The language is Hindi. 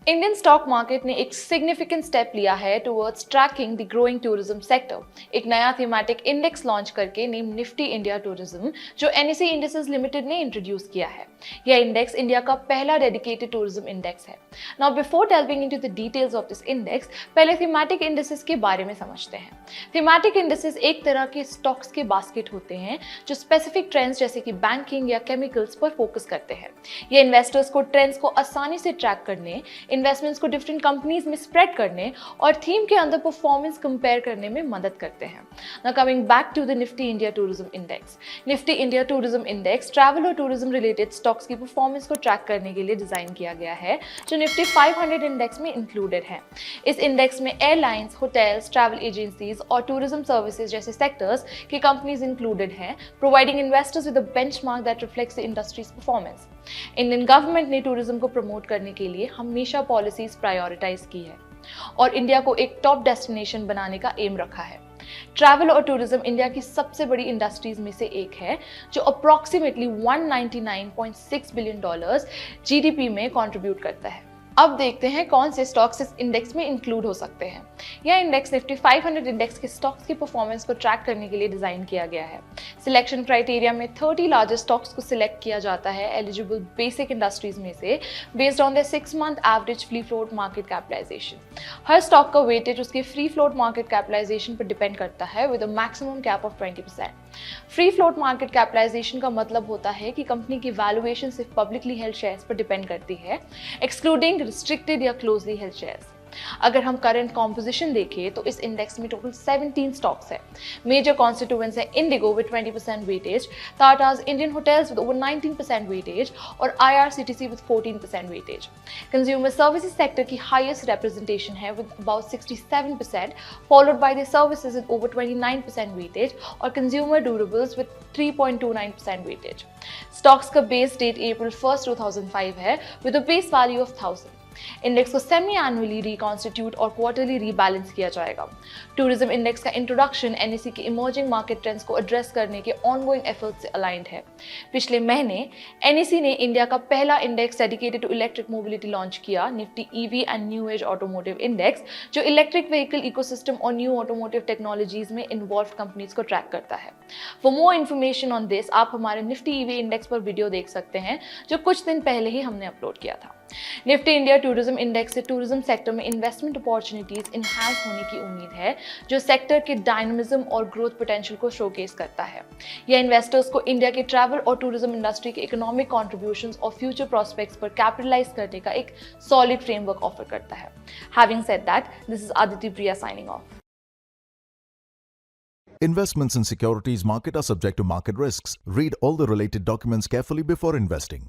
इंडियन स्टॉक मार्केट ने एक सिग्निफिकेंट स्टेप लिया है towards tracking the growing tourism sector. एक नया थीमेटिक इंडेक्स लॉन्च करके नेम निफ्टी इंडिया टूरिज्म जो एनएसई इंडिसेस लिमिटेड ने इंट्रोड्यूस किया है। यह इंडेक्स इंडिया का पहला डेडिकेटेड टूरिज्म इंडेक्स है। Now before delving into the details of this index, पहले थीमेटिक इंडिसेस के बारे में समझते हैं। थीमेटिक इंडिसेस एक तरह के स्टॉक्स के बास्केट होते हैं जो स्पेसिफिक ट्रेंड्स जैसे कि बैंकिंग या केमिकल्स पर फोकस करते हैं। ये इन्वेस्टर्स को ट्रेंड्स को आसानी से ट्रैक करने, इन्वेस्टमेंट्स को डिफरेंट कंपनीज में स्प्रेड करने और थीम के अंदर परफॉर्मेंस कंपेयर करने में मदद करते हैं। Now coming back to the Nifty India tourism index. Nifty India tourism index travel और टूरिज्म रिलेटेड स्टॉक्स की परफॉर्मेंस को ट्रैक करने के लिए डिजाइन किया गया है, जो निफ्टी 500 इंडेक्स में इंक्लूडेड है। इस इंडेक्स में एयरलाइंस, होटल्स, ट्रैवल एजेंसीज और टूरिज्म सर्विसेज जैसे सेक्टर्स की कंपनीज इंक्लूडेड हैं, providing investors with a benchmark that reflects the industries performance. Indian government ने टूरिज्म को प्रमोट करने के लिए हमेशा पॉलिसीज प्रायोरिटाइज की है और इंडिया को एक टॉप डेस्टिनेशन बनाने का एम रखा है। ट्रैवल और टूरिज्म इंडिया की सबसे बड़ी इंडस्ट्रीज में से एक है, जो अप्रॉक्सीमेटली $199.6 बिलियन जीडीपी में कंट्रीब्यूट करता है। अब देखते हैं कौन से स्टॉक्स इस इंडेक्स में इंक्लूड हो सकते हैं। यह इंडेक्स निफ्टी 500 इंडेक्स के स्टॉक्स की परफॉर्मेंस को ट्रैक करने के लिए डिजाइन किया गया है। सिलेक्शन क्राइटेरिया में 30 लार्जेस्ट स्टॉक्स को सिलेक्ट किया जाता है एलिजिबल बेसिक इंडस्ट्रीज में से, based on the 6 month average free float market capitalisation. हर स्टॉक का वेटेज उसके फ्री फ्लोट मार्केट कैपिटलाइजेशन पर डिपेंड करता है, with a maximum cap of 20%। Free float market capitalisation का मतलब होता है कि कंपनी की वैल्यूएशन सिर्फ पब्लिकली हेल्ड शेयर्स पर डिपेंड करती है, एक्सक्लूडिंग रिस्ट्रिक्टेड या क्लोजली हेल्ड शेयर्स। अगर हम करंट कॉम्पोजिशन देखें तो इस इंडेक्स में टोटल 17 स्टॉक्स है। मेजर कॉन्स्टिट्यूएंट्स है IndiGo with 20% weightage, Tata's Indian hotels with over 19% weightage और IRCTC with 14% weightage. Consumer services sector की हाईएस्ट रिप्रेजेंटेशन है with about 67%, followed by the services with over 29% weightage और consumer durables with 3.29% weightage. Stocks का बेस डेट अप्रैल 1, 2005 है with a base value of 1000। Index को सेमी एनुअली रिकॉन्स्टिट्यूट और क्वार्टरली रीबैलेंस किया जाएगा। टूरिज्म इंडेक्स का इंट्रोडक्शन एनएसई के इमर्जिंग मार्केट ट्रेंड्स को एड्रेस करने के ऑनगोइंग एफर्ट्स से अलाइंड है। पिछले महीने एनएसई ने इंडिया का पहला index dedicated to electric mobility launch किया, nifty EV and new age automotive index, जो इलेक्ट्रिक व्हीकल इकोसिस्टम और न्यू ऑटोमोटिव टेक्नोलॉजीज में इन्वॉल्व कंपनीज को ट्रैक करता है। For more information on this, आप हमारे निफ्टी ईवी इंडेक्स पर वीडियो देख सकते हैं, जो कुछ दिन पहले ही हमने अपलोड किया था। निफ्टी इंडिया टूरिज्म इंडेक्स से टूरिज्म सेक्टर में इन्वेस्टमेंट अपॉर्चुनिटीज इनहैंस होने की उम्मीद है, जो सेक्टर के डायनामिज्म और ग्रोथ पोटेंशियल को शोकेस करता है। यह इन्वेस्टर्स को इंडिया के ट्रैवल और टूरिज्म इंडस्ट्री के इकोनॉमिक कॉन्ट्रीब्यूशंस और फ्यूचर प्रोस्पेक्ट्स पर कैपिटलाइज करने का एक सॉलिड फ्रेमवर्क ऑफर करता है। Having said that, this is Aditi Priya signing off. Investments in securities market are subject to market risks. Read all the related documents carefully before investing.